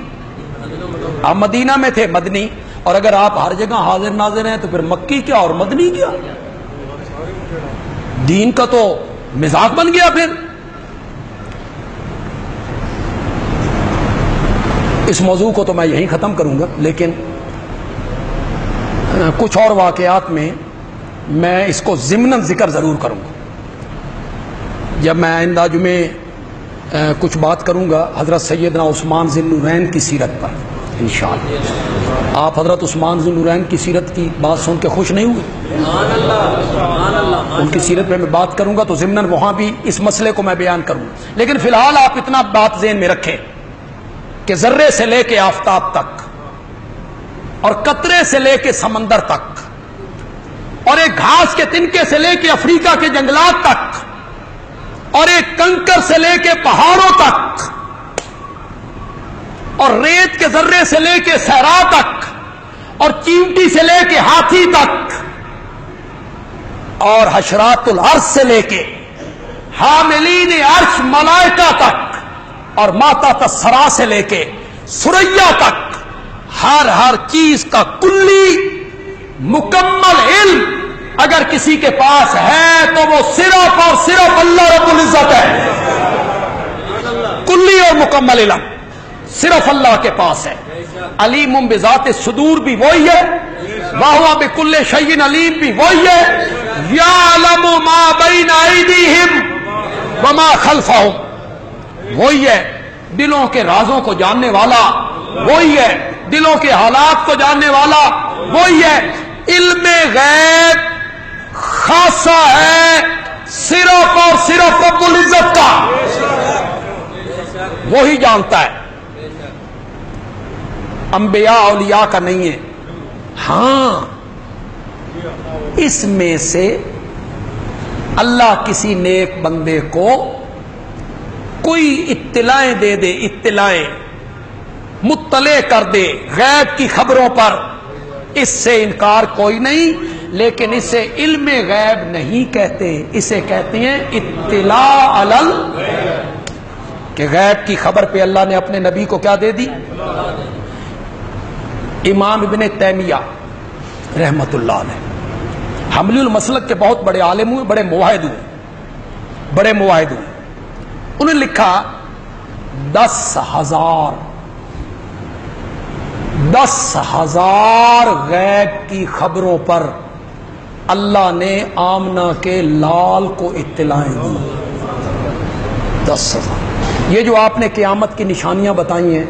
آپ مدینہ میں تھے، مدنی۔ اور اگر آپ ہر جگہ حاضر ناظر ہیں تو پھر مکی کیا اور مدنی کیا؟ دین کا تو مزاج بن گیا۔ پھر اس موضوع کو تو میں یہیں ختم کروں گا، لیکن کچھ اور واقعات میں میں اس کو ضمناً ذکر ضرور کروں گا جب میں آئندہ جمعے کچھ بات کروں گا حضرت سیدنا عثمان ذی النورین کی سیرت پر انشاءاللہ۔ آپ حضرت عثمان ذی النورین کی سیرت کی بات سن کے خوش نہیں ہوئے؟ ان کی سیرت پہ میں بات کروں گا تو ضمناً وہاں بھی اس مسئلے کو میں بیان کروں گا، لیکن فی الحال آپ اتنا بات ذہن میں رکھیں کہ ذرے سے لے کے آفتاب تک، اور قطرے سے لے کے سمندر تک، اور ایک گھاس کے تنکے سے لے کے افریقہ کے جنگلات تک، اور ایک کنکر سے لے کے پہاڑوں تک، اور ریت کے ذرے سے لے کے صحرا تک، اور چیونٹی سے لے کے ہاتھی تک، اور حشرات الارض سے لے کے حاملین عرش ملائکہ تک، اور ماتا تسرا سے لے کے سریا تک، ہر چیز کا کلی مکمل علم اگر کسی کے پاس ہے تو وہ صرف اور صرف اللہ رب العزت ہے۔ کلی اور مکمل علم صرف اللہ کے پاس ہے۔ علیم بذات الصدور بھی وہی ہے، وَهُوَ بِكُلِّ شَيْءٍ علیم بھی وہی ہے، یعلم ما بین ایدیہم وما خلفہم، وہی ہے دلوں کے رازوں کو جاننے والا، وہی ہے دلوں کے حالات کو جاننے والا، وہی ہے۔ علم غیب خاصہ ہے صرف اور صرف رب العزت کا، وہی جانتا ہے، انبیاء اولیاء کا نہیں ہے۔ ہاں اس میں سے اللہ کسی نیک بندے کو کوئی اطلاعیں دے دے، اطلاعیں مطلع کر دے غیب کی خبروں پر، اس سے انکار کوئی نہیں، لیکن اسے علم غیب نہیں کہتے، اسے کہتے ہیں اطلاع علی الغیب، کہ غیب کی خبر پہ اللہ نے اپنے نبی کو کیا دے دی۔ امام ابن تیمیہ رحمت اللہ علیہ حملی المسلک کے بہت بڑے عالم ہوئے، بڑے موحد ہوئے، بڑے موحد ہوئے۔ انہوں نے لکھا 10,000 غیب کی خبروں پر اللہ نے آمنہ کے لال کو اطلاعیں دی۔ 10,000۔ یہ جو آپ نے قیامت کی نشانیاں بتائی ہیں،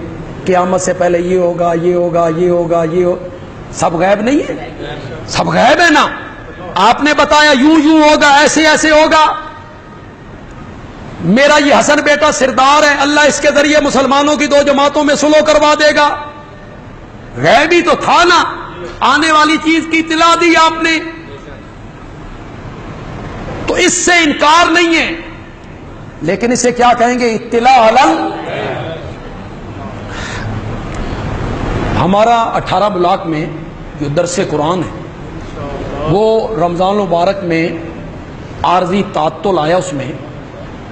قیامت سے پہلے یہ ہوگا، یہ ہوگا، یہ ہوگا، یہ ہوگا، سب غیب نہیں ہے؟ سب غیب ہے نا۔ آپ نے بتایا یوں یوں ہوگا، ایسے ایسے ہوگا، میرا یہ حسن بیٹا سردار ہے، اللہ اس کے ذریعے مسلمانوں کی 2 جماعتوں میں صلح کروا دے گا، غیب ہی تو تھا نا، آنے والی چیز کی اطلاع دی آپ نے، تو اس سے انکار نہیں ہے، لیکن اسے کیا کہیں گے؟ اطلاع علی۔ ہمارا 18 بلاک میں جو درس قرآن ہے وہ رمضان المبارک میں عارضی تعطل آیا اس میں،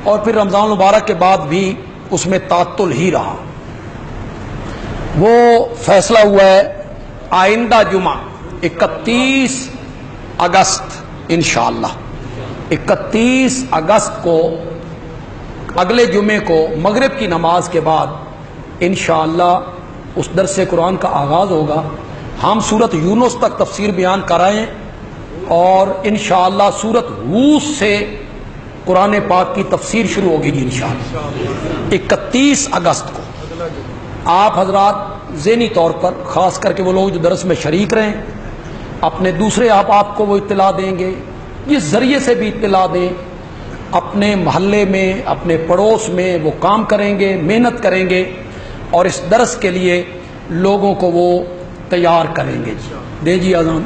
اور پھر رمضان المبارک کے بعد بھی اس میں تعطل ہی رہا۔ وہ فیصلہ ہوا ہے آئندہ جمعہ 31 اگست انشاءاللہ، 31 اگست کو اگلے جمعے کو مغرب کی نماز کے بعد انشاءاللہ اس درس قرآن کا آغاز ہوگا۔ ہم سورت یونس تک تفسیر بیان کرائیں، اور انشاءاللہ سورت ہود سے قرآن پاک کی تفسیر شروع ہوگی جی انشاءاللہ 31 اگست کو۔ آپ حضرات ذہنی طور پر، خاص کر کے وہ لوگ جو درس میں شریک رہیں، اپنے دوسرے آپ کو وہ اطلاع دیں گے، جس ذریعے سے بھی اطلاع دیں، اپنے محلے میں، اپنے پڑوس میں وہ کام کریں گے، محنت کریں گے اور اس درس کے لیے لوگوں کو وہ تیار کریں گے۔ دیں جی اذان۔